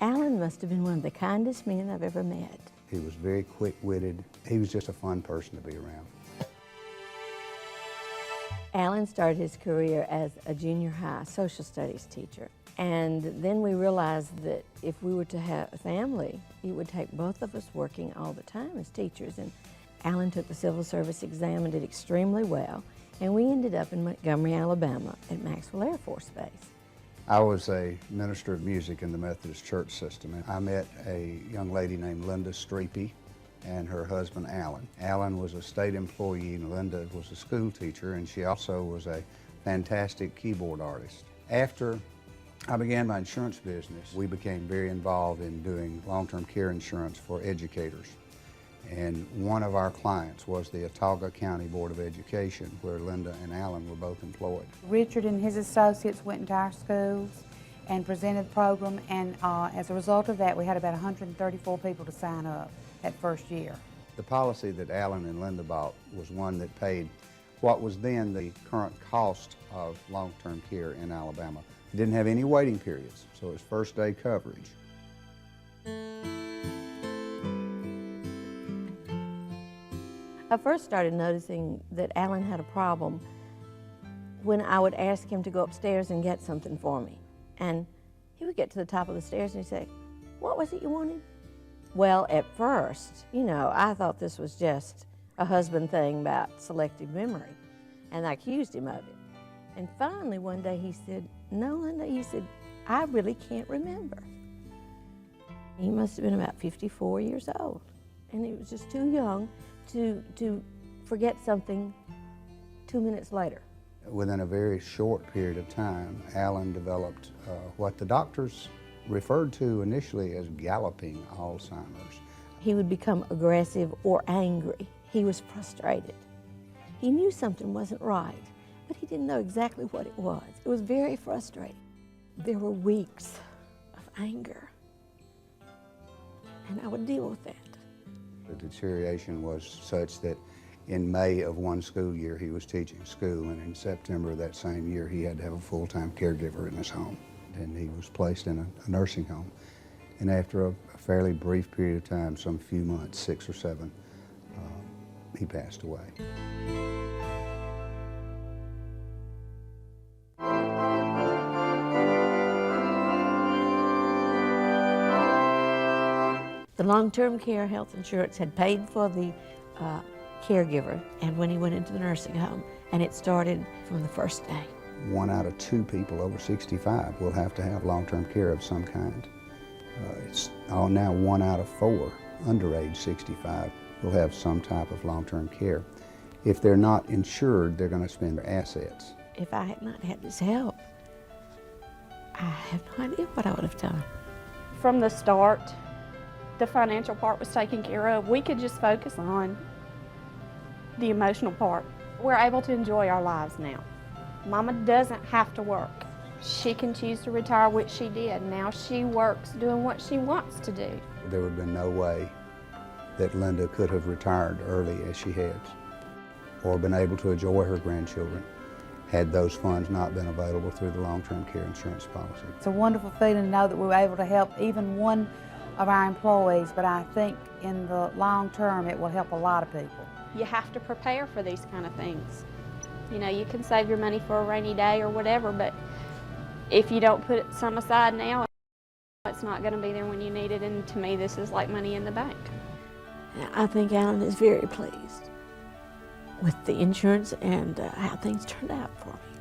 Alan must have been one of the kindest men I've ever met. He was very quick-witted. He was just a fun person to be around. Alan started his career as a junior high social studies teacher. And then we realized that if we were to have a family, it would take both of us working all the time as teachers. And Alan took the civil service exam and did extremely well. And we ended up in Montgomery, Alabama at Maxwell Air Force Base. I was a minister of music in the Methodist church system. And I met a young lady named Linda Striepe and her husband, Alan. Alan was a state employee and Linda was a school teacher, and she also was a fantastic keyboard artist. After I began my insurance business, we became very involved in doing long-term care insurance for educators. And one of our clients was the Autauga County Board of Education, where Linda and Alan were both employed. Richard and his associates went into our schools and presented the program, and as a result of that, we had about 134 people to sign up that first year. The policy that Alan and Linda bought was one that paid what was then the current cost of long-term care in Alabama. It didn't have any waiting periods, so it was first day coverage. I first started noticing that Alan had a problem when I would ask him to go upstairs and get something for me. And he would get to the top of the stairs and he'd say, "What was it you wanted?" Well, at first, you know, I thought this was just a husband thing about selective memory, and I accused him of it. And finally, one day he said, "No, Linda," he said, "I really can't remember." He must have been about 54 years old, and he was just too young to forget something 2 minutes later. Within a very short period of time, Alan developed what the doctors referred to initially as galloping Alzheimer's. He would become aggressive or angry. He was frustrated. He knew something wasn't right, but he didn't know exactly what it was. It was very frustrating. There were weeks of anger, and I would deal with that. The deterioration was such that in May of one school year he was teaching school, and in September of that same year he had to have a full-time caregiver in his home. And he was placed in a nursing home. And after a fairly brief period of time, some few months, 6 or 7, he passed away. The long-term care health insurance had paid for the caregiver, and when he went into the nursing home, and it started from the first day. 1 out of 2 people over 65 will have to have long-term care of some kind. It's now 1 out of 4 under age 65 will have some type of long-term care. If they're not insured, they're going to spend their assets. If I had not had this help, I have no idea what I would have done. From the start, the financial part was taken care of. We could just focus on the emotional part. We're able to enjoy our lives now. Mama doesn't have to work. She can choose to retire, which she did. Now she works doing what she wants to do. There would have been no way that Linda could have retired early as she has, or been able to enjoy her grandchildren, had those funds not been available through the long-term care insurance policy. It's a wonderful feeling to know that we were able to help even one of our employees, but I think in the long term it will help a lot of people. You have to prepare for these kind of things. You know, you can save your money for a rainy day or whatever, but if you don't put some aside now, it's not going to be there when you need it, and to me this is like money in the bank. I think Alan is very pleased with the insurance and how things turned out for me.